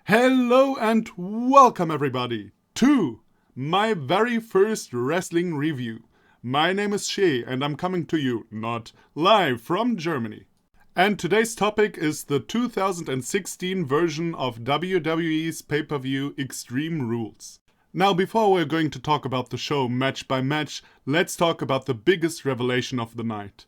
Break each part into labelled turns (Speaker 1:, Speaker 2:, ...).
Speaker 1: Hello and welcome everybody to my very first wrestling review. My name is Shea and I'm coming to you not live from Germany. And today's topic is the 2016 version of WWE's pay-per-view Extreme Rules. Now before we're going to talk about the show match by match, let's talk about the biggest revelation of the night.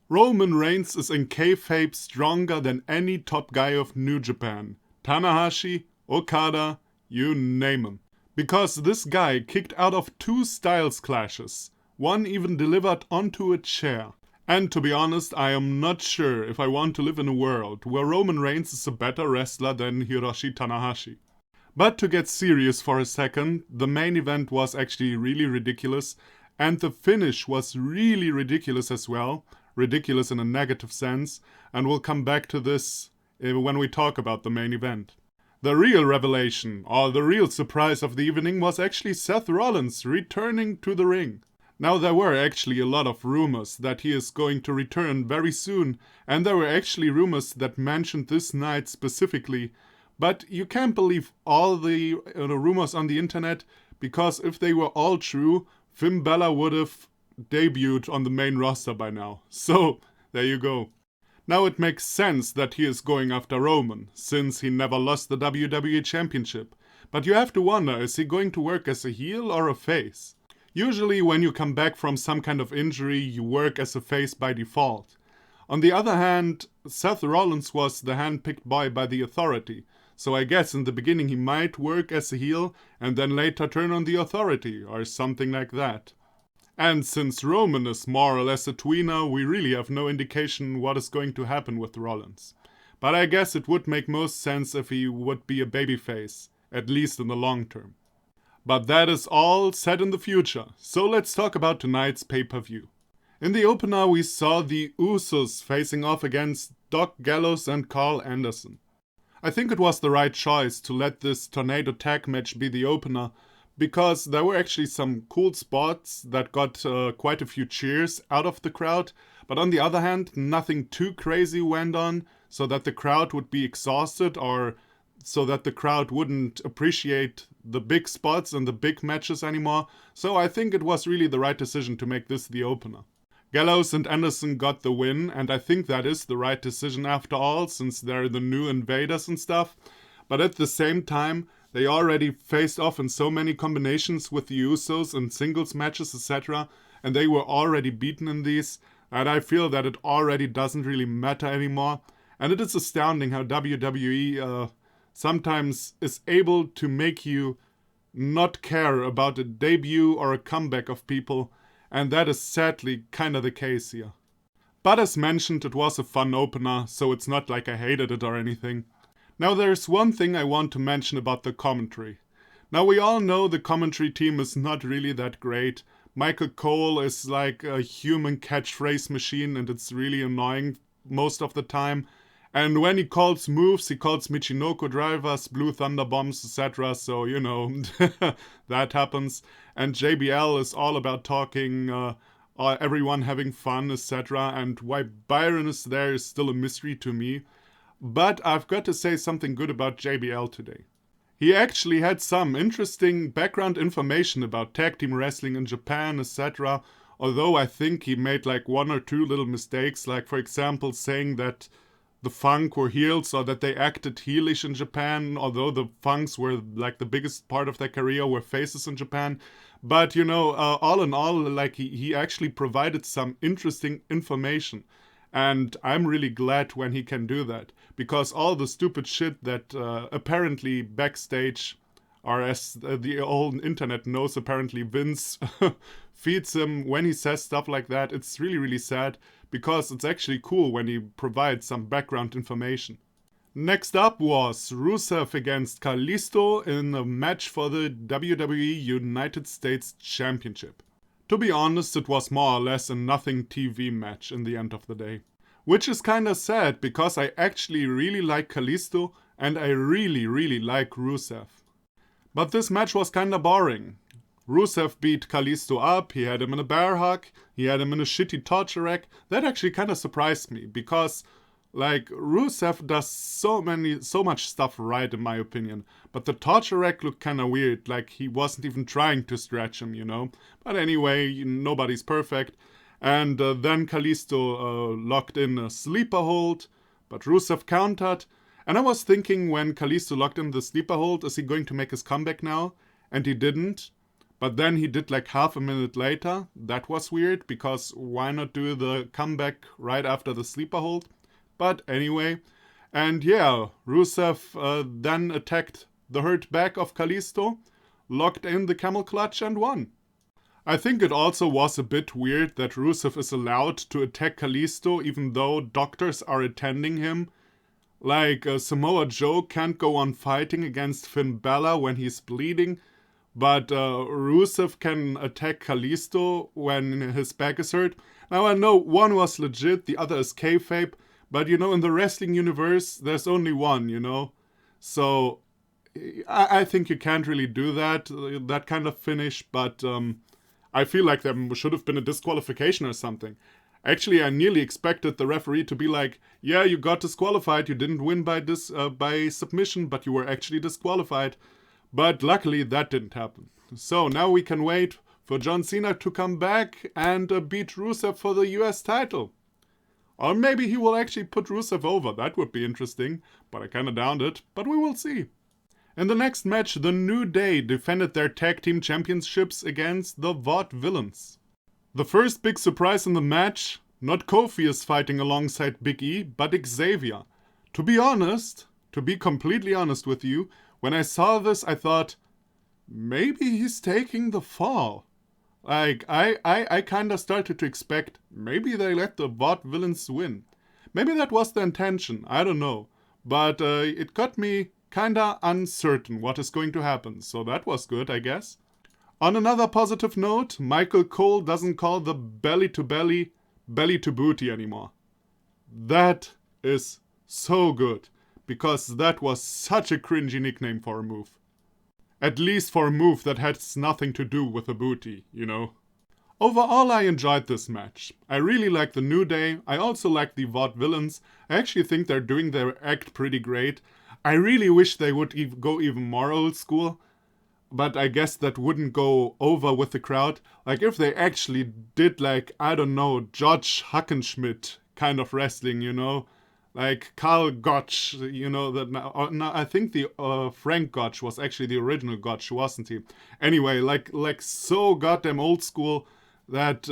Speaker 1: Roman Reigns is in kayfabe stronger than any top guy of New Japan. Tanahashi, Okada, you name him. Because this guy kicked out of 2 styles clashes. One even delivered onto a chair. And to be honest, I am not sure if I want to live in a world where Roman Reigns is a better wrestler than Hiroshi Tanahashi. But to get serious for a second, the main event was actually really ridiculous. And the finish was really ridiculous as well. Ridiculous in a negative sense. And we'll come back to this when we talk about the main event. The real revelation, or the real surprise of the evening, was actually Seth Rollins returning to the ring. Now there were actually a lot of rumors that he is going to return very soon, and there were actually rumors that mentioned this night specifically, but you can't believe all the rumors on the internet, because if they were all true, Finn Balor would have debuted on the main roster by now. So, there you go. Now it makes sense that he is going after Roman, since he never lost the WWE Championship. But you have to wonder, is he going to work as a heel or a face? Usually when you come back from some kind of injury, you work as a face by default. On the other hand, Seth Rollins was the hand-picked boy by the Authority, so I guess in the beginning he might work as a heel and then later turn on the Authority, or something like that. And since Roman is more or less a tweener, we really have no indication what is going to happen with Rollins. But I guess it would make most sense if he would be a babyface, at least in the long term. But that is all set in the future, so let's talk about tonight's pay-per-view. In the opener we saw the Usos facing off against Doc Gallows and Carl Anderson. I think it was the right choice to let this tornado tag match be the opener, because there were actually some cool spots that got quite a few cheers out of the crowd, but on the other hand, nothing too crazy went on, so that the crowd would be exhausted or so that the crowd wouldn't appreciate the big spots and the big matches anymore, so I think it was really the right decision to make this the opener. Gallows and Anderson got the win, and I think that is the right decision after all, since they're the new invaders and stuff, but at the same time, they already faced off in so many combinations with the Usos and singles matches, etc. And they were already beaten in these. And I feel that it already doesn't really matter anymore. And it is astounding how WWE sometimes is able to make you not care about a debut or a comeback of people. And that is sadly kind of the case here. But as mentioned, it was a fun opener, so it's not like I hated it or anything. Now there's one thing I want to mention about the commentary. Now we all know the commentary team is not really that great. Michael Cole is like a human catchphrase machine and it's really annoying most of the time. And when he calls moves, he calls Michinoku drivers, Blue Thunder Bombs, etc. So, you know, that happens. And JBL is all about talking, everyone having fun, etc. And why Byron is there is still a mystery to me. But I've got to say something good about JBL today. He actually had some interesting background information about tag team wrestling in Japan, etc. Although I think he made like 1 or 2 little mistakes, like for example saying that the Funk were heels or that they acted heelish in Japan, although the Funks were like the biggest part of their career were faces in Japan. But you know, all in all, like he actually provided some interesting information. And I'm really glad when he can do that, because all the stupid shit that apparently backstage, or as the whole internet knows, apparently Vince feeds him when he says stuff like that, it's really, really sad, because it's actually cool when he provides some background information. Next up was Rusev against Kalisto in a match for the WWE United States Championship. To be honest, it was more or less a nothing TV match in the end of the day. Which is kinda sad, because I actually really like Kalisto and I really, really like Rusev. But this match was kinda boring. Rusev beat Kalisto up, he had him in a bear hug, he had him in a shitty torture rack. That actually kinda surprised me, because Like, Rusev does so much stuff right, in my opinion. But the torture rack looked kinda weird, like he wasn't even trying to stretch him, you know? But anyway, nobody's perfect. And then Kalisto locked in a sleeper hold, but Rusev countered. And I was thinking when Kalisto locked in the sleeper hold, is he going to make his comeback now? And he didn't. But then he did like half a minute later. That was weird, because why not do the comeback right after the sleeper hold? But anyway, and yeah, Rusev then attacked the hurt back of Kalisto, locked in the camel clutch and won. I think it also was a bit weird that Rusev is allowed to attack Kalisto even though doctors are attending him. Like, Samoa Joe can't go on fighting against Finn Balor when he's bleeding, but Rusev can attack Kalisto when his back is hurt. Now I know one was legit, the other is kayfabe, but you know, in the wrestling universe, there's only one, you know? So, I think you can't really do that kind of finish, but I feel like there should have been a disqualification or something. Actually, I nearly expected the referee to be like, yeah, you got disqualified, you didn't win by submission, but you were actually disqualified. But luckily, that didn't happen. So now we can wait for John Cena to come back and beat Rusev for the US title. Or maybe he will actually put Rusev over. That would be interesting, but I kinda doubt it. But we will see. In the next match, the New Day defended their tag team championships against the Vaudevillains. The first big surprise in the match, not Kofi is fighting alongside Big E, but Xavier. To be completely honest with you, when I saw this, I thought, maybe he's taking the fall. Like, I kinda started to expect, maybe they let the Vaudevillains win. Maybe that was the intention, I don't know. But it got me kinda uncertain what is going to happen, so that was good, I guess. On another positive note, Michael Cole doesn't call the belly to belly, belly to booty anymore. That is so good, because that was such a cringy nickname for a move. At least for a move that has nothing to do with a booty, you know. Overall, I enjoyed this match. I really like the New Day. I also like the Vaudevillains. I actually think they're doing their act pretty great. I really wish they would go even more old school. But I guess that wouldn't go over with the crowd. Like if they actually did like, I don't know, George Hackenschmidt kind of wrestling, you know. Like Karl Gotch, you know, no, I think the Frank Gotch was actually the original Gotch, wasn't he? Anyway, like so goddamn old school that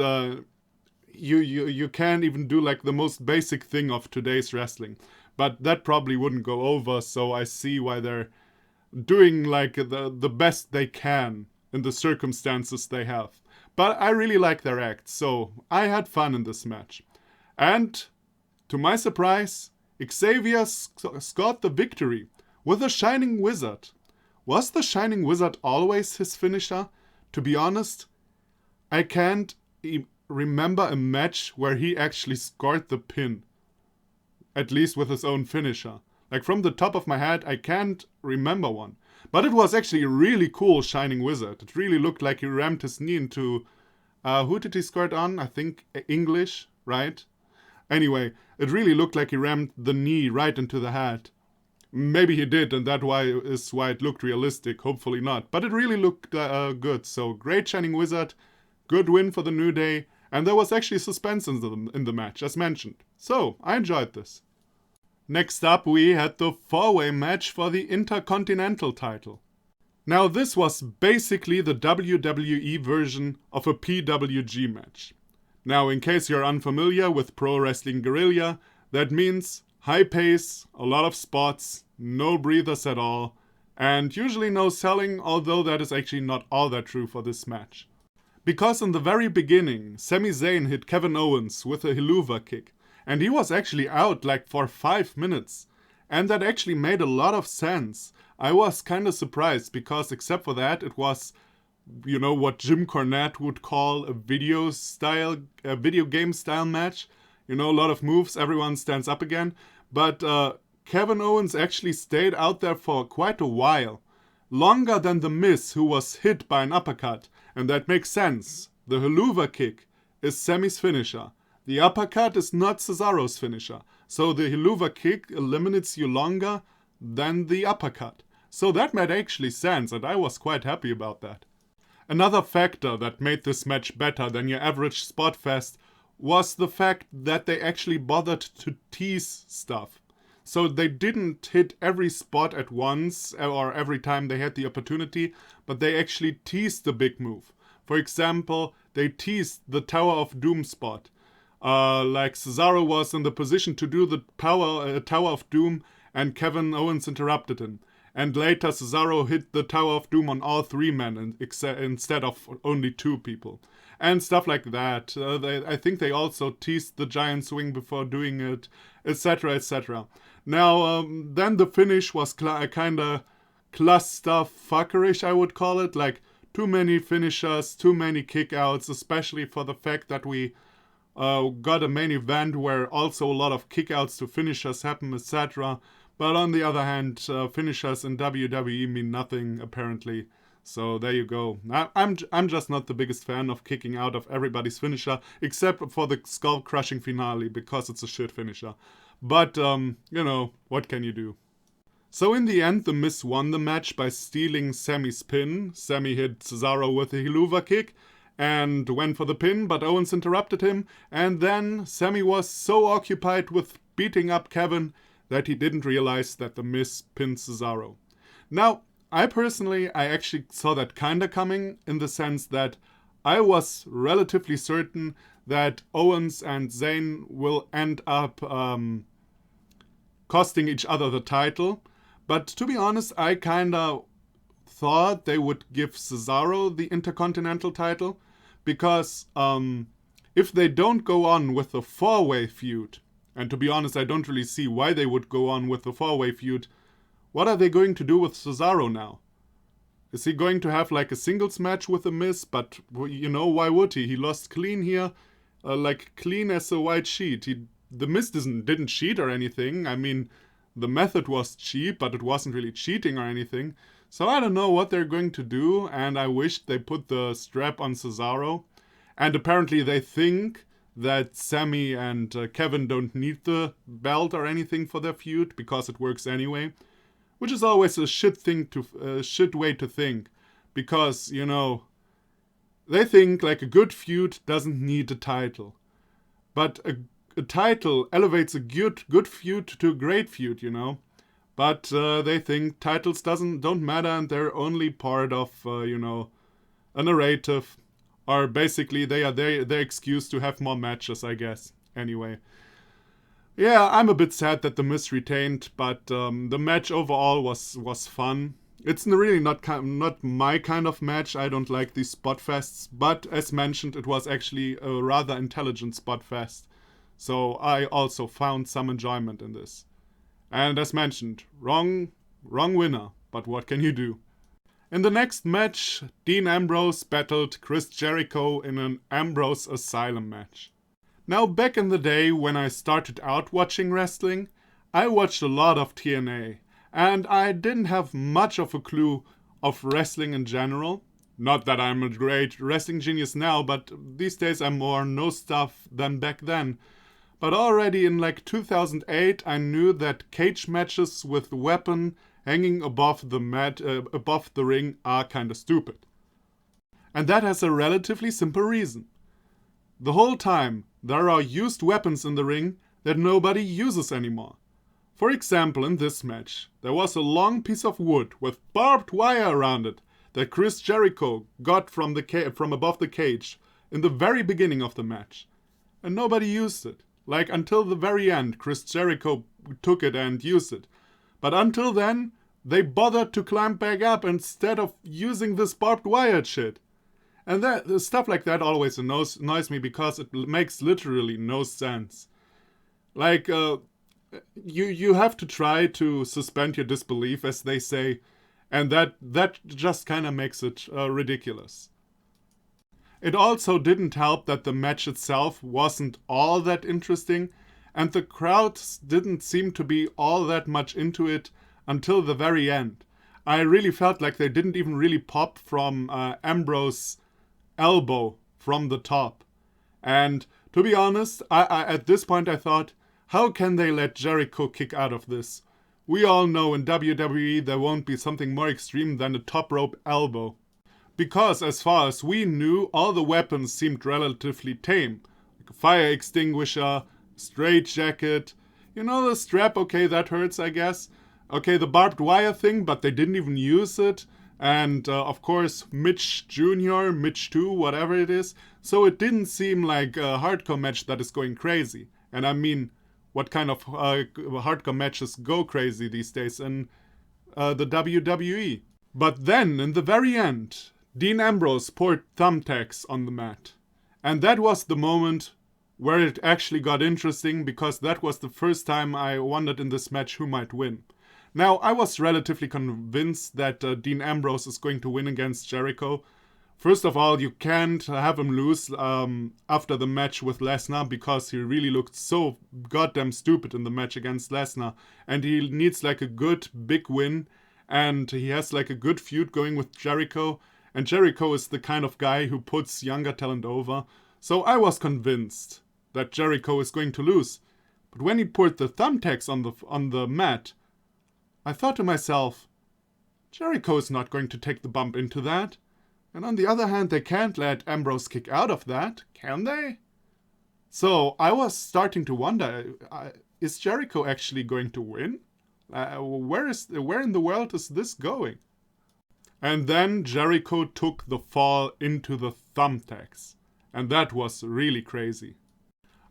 Speaker 1: you can't even do like the most basic thing of today's wrestling. But that probably wouldn't go over, so I see why they're doing like the best they can in the circumstances they have. But I really like their act, so I had fun in this match. And to my surprise, Xavier scored the victory with a Shining Wizard. Was the Shining Wizard always his finisher? To be honest, I can't remember a match where he actually scored the pin. At least with his own finisher. Like from the top of my head, I can't remember one. But it was actually a really cool Shining Wizard. It really looked like he rammed his knee into... who did he score it on? I think English, right? Anyway, it really looked like he rammed the knee right into the head. Maybe he did, and that is why it looked realistic. Hopefully not. But it really looked good. So, great Shining Wizard. Good win for the New Day. And there was actually suspense in the match, as mentioned. So, I enjoyed this. Next up, we had the 4-way match for the Intercontinental title. Now, this was basically the WWE version of a PWG match. Now, in case you're unfamiliar with Pro Wrestling Guerrilla, that means high pace, a lot of spots, no breathers at all, and usually no selling, although that is actually not all that true for this match. Because in the very beginning, Sami Zayn hit Kevin Owens with a Helluva kick, and he was actually out like for 5 minutes, and that actually made a lot of sense. I was kinda surprised, because except for that, it was, you know, what Jim Cornette would call a video game style match. You know, a lot of moves, everyone stands up again. But Kevin Owens actually stayed out there for quite a while. Longer than The Miz, who was hit by an uppercut. And that makes sense. The Helluva kick is Sami's finisher. The uppercut is not Cesaro's finisher. So the Helluva Kick eliminates you longer than the uppercut. So that made actually sense, and I was quite happy about that. Another factor that made this match better than your average spot fest was the fact that they actually bothered to tease stuff. So they didn't hit every spot at once or every time they had the opportunity, but they actually teased the big move. For example, they teased the Tower of Doom spot. Like Cesaro was in the position to do the Tower of Doom, and Kevin Owens interrupted him. And later Cesaro hit the Tower of Doom on all three men instead of only two people. And stuff like that. I think they also teased the giant swing before doing it, etc., etc. Now, then the finish was kind of cluster fuckerish, I would call it. Like, too many finishers, too many kickouts, especially for the fact that we got a main event where also a lot of kickouts to finishers happen, etc. But on the other hand, finishers in WWE mean nothing, apparently. So there you go. I'm just not the biggest fan of kicking out of everybody's finisher, except for the skull-crushing finale, because it's a shit finisher. But, you know, what can you do? So in the end, The Miz won the match by stealing Sami's pin. Sami hit Cesaro with a Helluva Kick and went for the pin, but Owens interrupted him. And then Sami was so occupied with beating up Kevin that he didn't realize that The Miz pinned Cesaro. Now, I actually saw that kinda coming, in the sense that I was relatively certain that Owens and Zayn will end up costing each other the title. But to be honest, I kinda thought they would give Cesaro the Intercontinental title, because if they don't go on with the four-way feud, and to be honest, I don't really see why they would go on with the four-way feud, what are they going to do with Cesaro now? Is he going to have like a singles match with The Miz? But, you know, why would he? He lost clean here, like clean as a white sheet. The Miz didn't cheat or anything. I mean, the method was cheap, but it wasn't really cheating or anything. So I don't know what they're going to do, and I wish they put the strap on Cesaro. And apparently they think that Sami and Kevin don't need the belt or anything for their feud, because it works anyway. Which is always a shit way to think. Because, you know, they think like a good feud doesn't need a title. But a title elevates a good feud to a great feud, you know. But they think titles don't matter, and they're only part of, you know, a narrative. Or basically they are their excuse to have more matches, I guess. Anyway. Yeah, I'm a bit sad that The Miz retained, but the match overall was fun. It's really not my kind of match. I don't like these spot fests, but as mentioned, it was actually a rather intelligent spot fest. So I also found some enjoyment in this. And as mentioned, wrong winner, but what can you do? In the next match, Dean Ambrose battled Chris Jericho in an Ambrose Asylum match. Now, back in the day when I started out watching wrestling, I watched a lot of TNA, and I didn't have much of a clue of wrestling in general. Not that I'm a great wrestling genius now, but these days I'm more know stuff than back then. But already in like 2008, I knew that cage matches with weapon hanging above the ring are kinda stupid. And that has a relatively simple reason. The whole time, there are used weapons in the ring that nobody uses anymore. For example, in this match, there was a long piece of wood with barbed wire around it that Chris Jericho got from above the cage in the very beginning of the match. And nobody used it. Like, until the very end, Chris Jericho took it and used it. But until then, they bothered to climb back up instead of using this barbed wire shit. And that stuff like that always annoys me, because it makes literally no sense. Like, you have to try to suspend your disbelief, as they say, and that just kind of makes it ridiculous. It also didn't help that the match itself wasn't all that interesting, and the crowds didn't seem to be all that much into it until the very end. I really felt like they didn't even really pop from Ambrose elbow from the top. And to be honest, I at this point I thought, How can they let Jericho kick out of this? We all know in WWE there won't be something more extreme than a top rope elbow. Because as far as we knew, all the weapons seemed relatively tame. Like a fire extinguisher, straitjacket, the strap, okay, that hurts, I guess. Okay, the barbed wire thing, but they didn't even use it. And of course, Mitch Jr., Mitch 2, whatever it is. So it didn't seem like a hardcore match that is going crazy. And I mean, what kind of hardcore matches go crazy these days in the WWE? But then, in the very end, Dean Ambrose poured thumbtacks on the mat. And that was the moment where it actually got interesting, because that was the first time I wondered in this match who might win. Now, I was relatively convinced that Dean Ambrose is going to win against Jericho. First of all, you can't have him lose after the match with Lesnar, because he really looked so goddamn stupid in the match against Lesnar. And he needs like a good big win, and he has like a good feud going with Jericho. And Jericho is the kind of guy who puts younger talent over. So I was convinced that Jericho is going to lose. But when he poured the thumbtacks on the mat, I thought to myself, Jericho is not going to take the bump into that. And on the other hand, they can't let Ambrose kick out of that, can they? So I was starting to wonder, is Jericho actually going to win? Where in the world is this going? And then Jericho took the fall into the thumbtacks. And that was really crazy.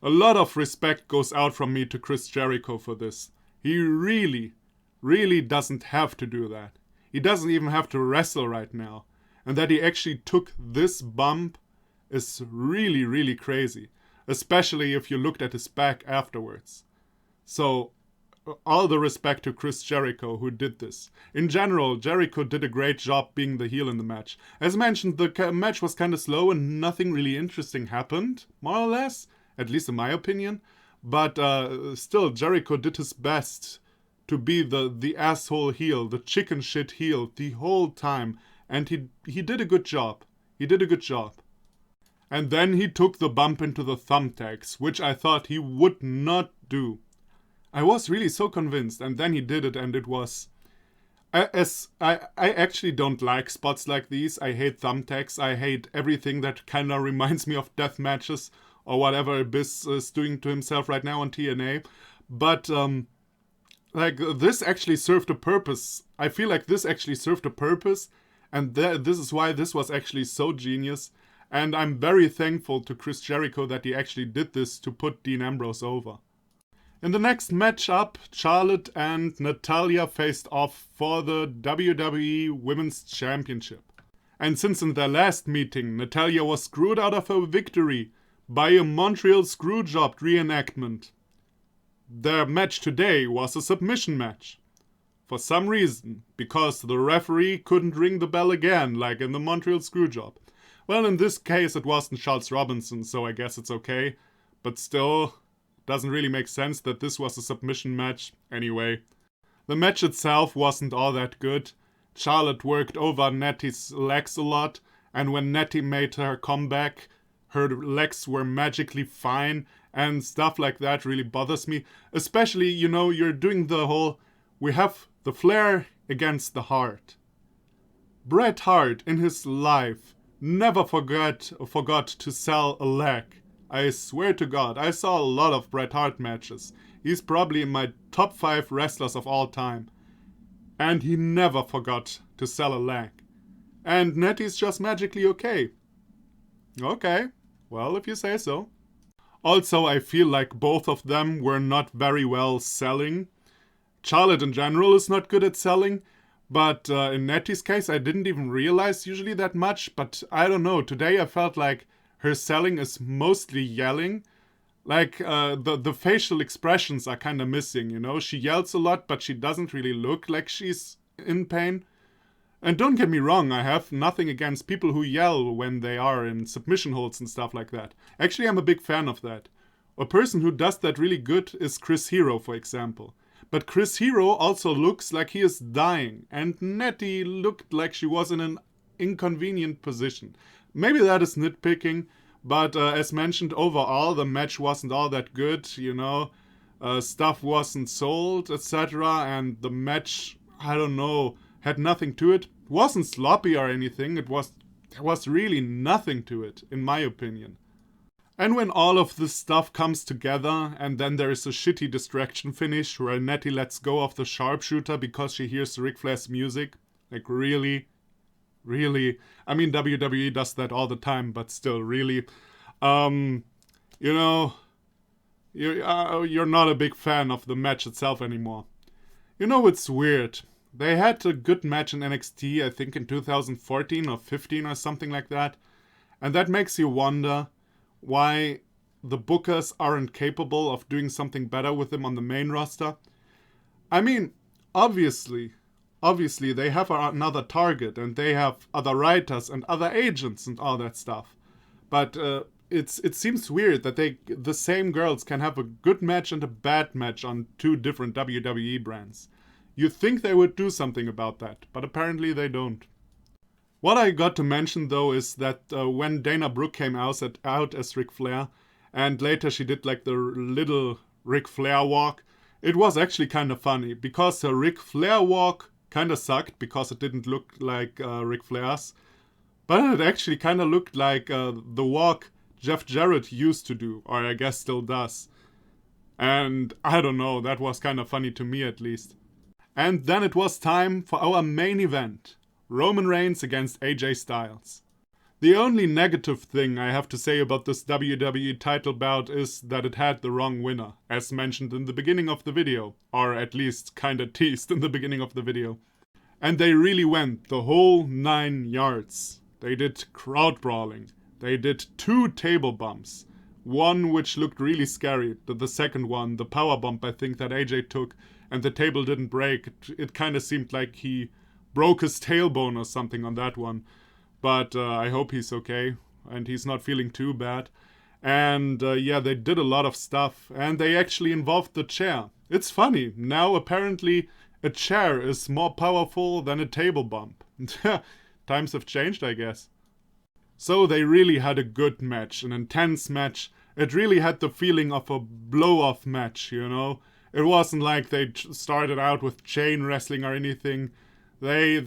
Speaker 1: A lot of respect goes out from me to Chris Jericho for this. He really doesn't have to do that. He doesn't even have to wrestle right now. And that he actually took this bump is really crazy. Especially if you looked at his back afterwards. So, all the respect to Chris Jericho who did this. In general, Jericho did a great job being the heel in the match. As mentioned, the match was kind of slow and nothing really interesting happened, more or less. At least in my opinion. But still, Jericho did his best to be the asshole heel, the chicken shit heel the whole time. And he did a good job. He did a good job. And then he took the bump into the thumbtacks, which I thought he would not do. I was really so convinced, and then he did it, and it was... I actually don't like spots like these. I hate thumbtacks. I hate everything that kind of reminds me of death matches, or whatever Abyss is doing to himself right now on TNA. But, this actually served a purpose. I feel like this actually served a purpose, and this is why this was actually so genius. And I'm very thankful to Chris Jericho that he actually did this to put Dean Ambrose over. In the next matchup, Charlotte and Natalya faced off for the WWE Women's Championship. And since in their last meeting, Natalya was screwed out of her victory by a Montreal Screwjob reenactment, their match today was a submission match. For some reason, because the referee couldn't ring the bell again, like in the Montreal Screwjob. Well, in this case it wasn't Charles Robinson, so I guess it's okay. But still, doesn't really make sense that this was a submission match. Anyway, the match itself wasn't all that good. Charlotte worked over Nettie's legs a lot, and when Nettie made her comeback, her legs were magically fine, and stuff like that really bothers me. Especially, you're doing the whole, we have the Flair against the Hart. Bret Hart, in his life, never forgot to sell a leg. I swear to God, I saw a lot of Bret Hart matches. He's probably in my top 5 wrestlers of all time. And he never forgot to sell a leg. And Nettie's just magically okay. Okay, well, if you say so. Also, I feel like both of them were not very well selling. Charlotte in general is not good at selling. But in Nettie's case, I didn't even realize usually that much. But I don't know, today I felt like her selling is mostly yelling. Like, the facial expressions are kind of missing, She yells a lot, but she doesn't really look like she's in pain. And don't get me wrong, I have nothing against people who yell when they are in submission holds and stuff like that. Actually, I'm a big fan of that. A person who does that really good is Chris Hero, for example. But Chris Hero also looks like he is dying, and Nettie looked like she was in an inconvenient position. Maybe that is nitpicking, but as mentioned, overall the match wasn't all that good, stuff wasn't sold, etc. And the match, I don't know, had nothing to it. It wasn't sloppy or anything. There was really nothing to it, in my opinion. And when all of this stuff comes together, and then there is a shitty distraction finish where Nettie lets go of the sharpshooter because she hears Ric Flair's music, like really? Really? I mean, WWE does that all the time, but still, really? You know, you're not a big fan of the match itself anymore. You know, it's weird. They had a good match in NXT, I think in 2014 or 15 or something like that. And that makes you wonder why the bookers aren't capable of doing something better with them on the main roster. I mean, obviously they have another target and they have other writers and other agents and all that stuff. But it seems weird that the same girls can have a good match and a bad match on two different WWE brands. You'd think they would do something about that, but apparently they don't. What I got to mention though is that when Dana Brooke came out as Ric Flair, and later she did like the little Ric Flair walk, it was actually kind of funny, because her Ric Flair walk kind of sucked because it didn't look like Ric Flair's, but it actually kind of looked like the walk Jeff Jarrett used to do, or I guess still does. And I don't know, that was kind of funny to me at least. And then it was time for our main event. Roman Reigns against AJ Styles. The only negative thing I have to say about this WWE title bout is that it had the wrong winner, as mentioned in the beginning of the video, or at least kinda teased in the beginning of the video. And they really went the whole 9 yards. They did crowd brawling. They did 2 table bumps. One which looked really scary, the second one, the power bump I think that AJ took, and the table didn't break. It kinda seemed like he broke his tailbone or something on that one. But I hope he's okay and he's not feeling too bad. And yeah, they did a lot of stuff and they actually involved the chair. It's funny, now apparently a chair is more powerful than a table bump. Times have changed, I guess. So they really had a good match, an intense match. It really had the feeling of a blow-off match, you know? It wasn't like they started out with chain wrestling or anything. They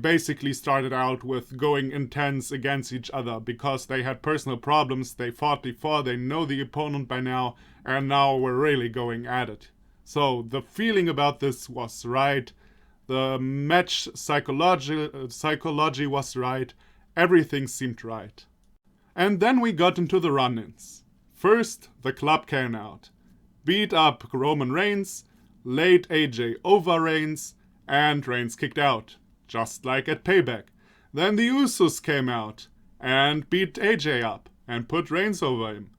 Speaker 1: basically started out with going intense against each other because they had personal problems, they fought before, they know the opponent by now, and now we're really going at it. So the feeling about this was right, the match psychology was right, everything seemed right. And then we got into the run-ins. First, the club came out, beat up Roman Reigns, laid AJ over Reigns, and Reigns kicked out, just like at Payback. Then the Usos came out and beat AJ up and put Reigns over him.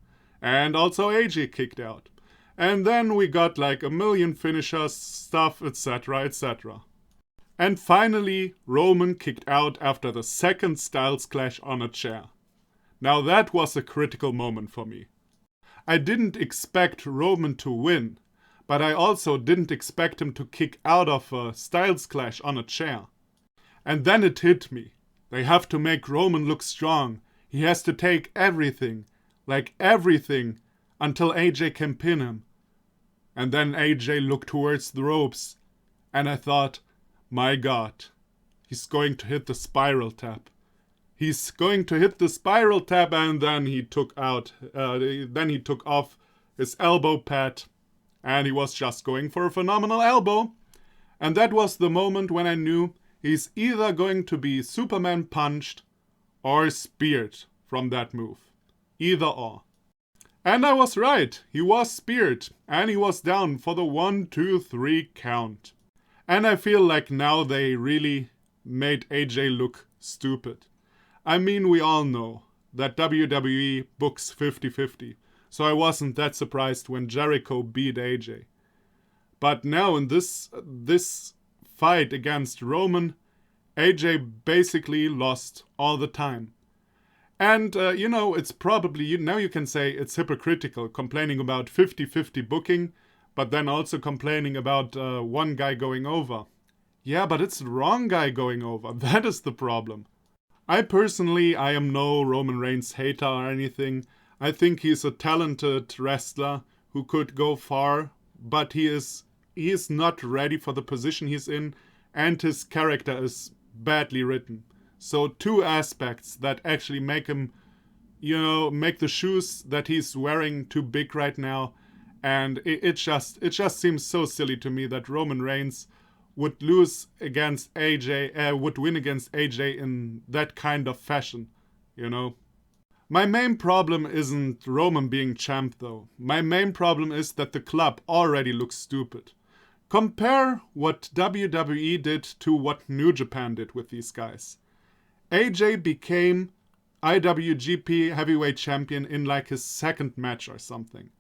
Speaker 1: And also AJ kicked out. And then we got like a million finishers, stuff, etc, etc. And finally, Roman kicked out after the second Styles clash on a chair. Now that was a critical moment for me. I didn't expect Roman to win, but I also didn't expect him to kick out of a Styles clash on a chair. And then it hit me. They have to make Roman look strong. He has to take everything, like everything, until AJ can pin him. And then AJ looked towards the ropes, and I thought, my God, he's going to hit the spiral tap. He's going to hit the spiral tap, and then he took off his elbow pad. And he was just going for a phenomenal elbow. And that was the moment when I knew he's either going to be Superman punched or speared from that move. Either or. And I was right. He was speared. And he was down for the 1, 2, 3 count. And I feel like now they really made AJ look stupid. I mean, we all know that WWE books 50-50. So I wasn't that surprised when Jericho beat AJ. But now in this fight against Roman, AJ basically lost all the time. And, it's probably, now you can say it's hypocritical, complaining about 50-50 booking, but then also complaining about one guy going over. Yeah, but it's the wrong guy going over. That is the problem. I am no Roman Reigns hater or anything. I think he's a talented wrestler who could go far but he is not ready for the position he's in, and his character is badly written. So two aspects that actually make him, make the shoes that he's wearing too big right now. And it just seems so silly to me that Roman Reigns would lose against AJ, would win against AJ in that kind of fashion, My main problem isn't Roman being champ though. My main problem is that the club already looks stupid. Compare what WWE did to what New Japan did with these guys. AJ became IWGP Heavyweight Champion in like his second match or something.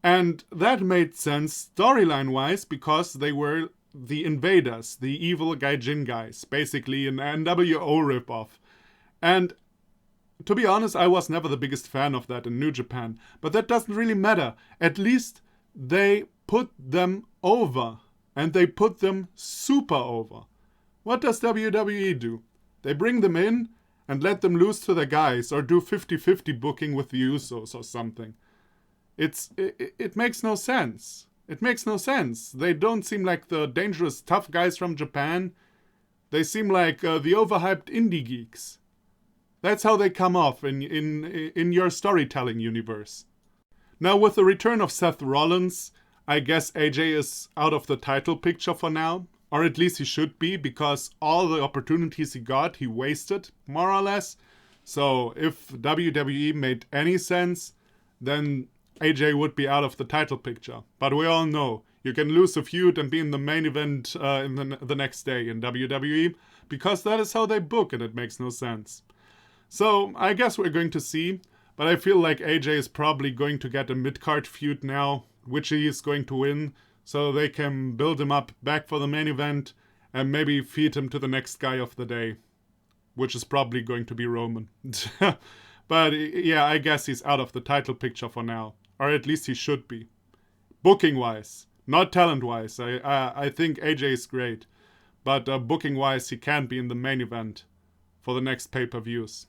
Speaker 1: And that made sense storyline-wise because they were the Invaders, the evil Gaijin guys, basically an NWO ripoff. And to be honest, I was never the biggest fan of that in New Japan, but that doesn't really matter. At least they put them over, and they put them super over. What does WWE do? They bring them in and let them lose to their guys, or do 50-50 booking with the Usos or something. It makes no sense. It makes no sense. They don't seem like the dangerous tough guys from Japan. They seem like the overhyped indie geeks. That's how they come off in your storytelling universe. Now with the return of Seth Rollins, I guess AJ is out of the title picture for now. Or at least he should be, because all the opportunities he got, he wasted, more or less. So if WWE made any sense, then AJ would be out of the title picture. But we all know you can lose a feud and be in the main event in the next day in WWE, because that is how they book and it makes no sense. So I guess we're going to see, but I feel like AJ is probably going to get a mid-card feud now, which he is going to win, so they can build him up back for the main event and maybe feed him to the next guy of the day, which is probably going to be Roman. But yeah, I guess he's out of the title picture for now. Or at least he should be. Booking-wise, not talent-wise. I think AJ is great. But booking-wise, he can't be in the main event for the next pay-per-views.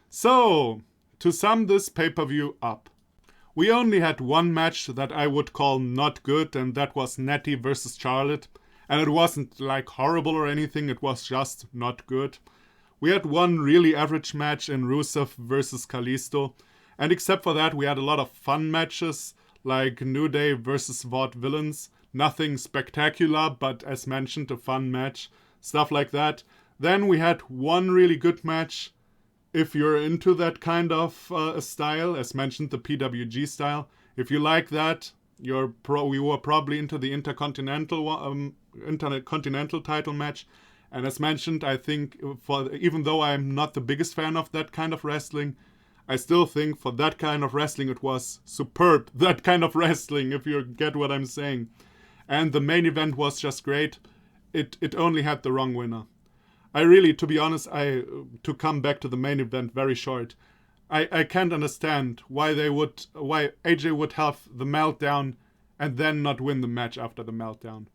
Speaker 1: So, to sum this pay-per-view up. We only had one match that I would call not good, and that was Natty versus Charlotte. And it wasn't like horrible or anything, it was just not good. We had one really average match in Rusev versus Kalisto. And except for that, we had a lot of fun matches, like New Day versus Vaudevillains. Nothing spectacular, but as mentioned, a fun match. Stuff like that. Then we had one really good match. If you're into that kind of style, as mentioned, the PWG style. If you like that, we were probably into the Intercontinental title match. And as mentioned, I think, even though I'm not the biggest fan of that kind of wrestling, I still think for that kind of wrestling it was superb. That kind of wrestling, if you get what I'm saying. And the main event was just great. It only had the wrong winner. I really, to be honest, to come back to the main event very short, I can't understand why AJ would have the meltdown and then not win the match after the meltdown.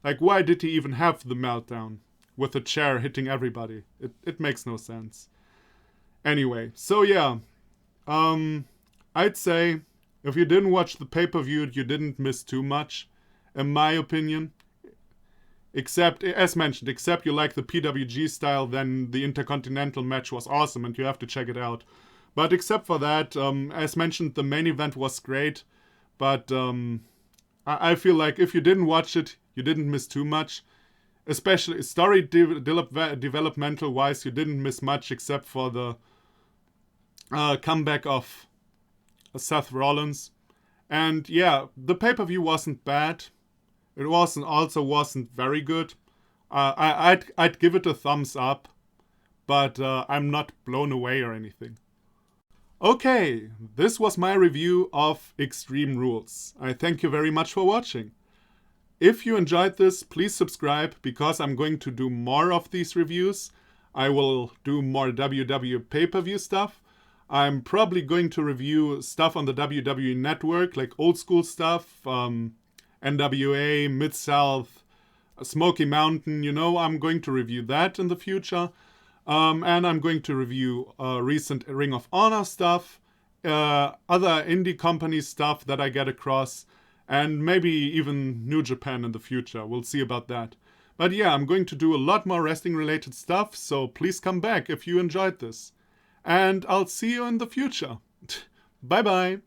Speaker 1: Like, why did he even have the meltdown with a chair hitting everybody? It makes no sense. Anyway, so yeah, I'd say if you didn't watch the pay-per-view, you didn't miss too much, in my opinion. Except, as mentioned, except you like the PWG style, then the Intercontinental match was awesome and you have to check it out. But except for that, as mentioned, the main event was great. But I feel like if you didn't watch it, you didn't miss too much. Especially story developmental wise, you didn't miss much except for the comeback of Seth Rollins. And yeah, the pay-per-view wasn't bad. It wasn't very good. I'd give it a thumbs up, but I'm not blown away or anything. Okay, this was my review of Extreme Rules. I thank you very much for watching. If you enjoyed this, please subscribe, because I'm going to do more of these reviews. I will do more WWE pay-per-view stuff. I'm probably going to review stuff on the WWE Network, like old school stuff, NWA, Mid-South, Smoky Mountain, I'm going to review that in the future. And I'm going to review recent Ring of Honor stuff, other indie company stuff that I get across. And maybe even New Japan in the future. We'll see about that. But yeah, I'm going to do a lot more wrestling related stuff, so please come back if you enjoyed this. And I'll see you in the future. Bye bye.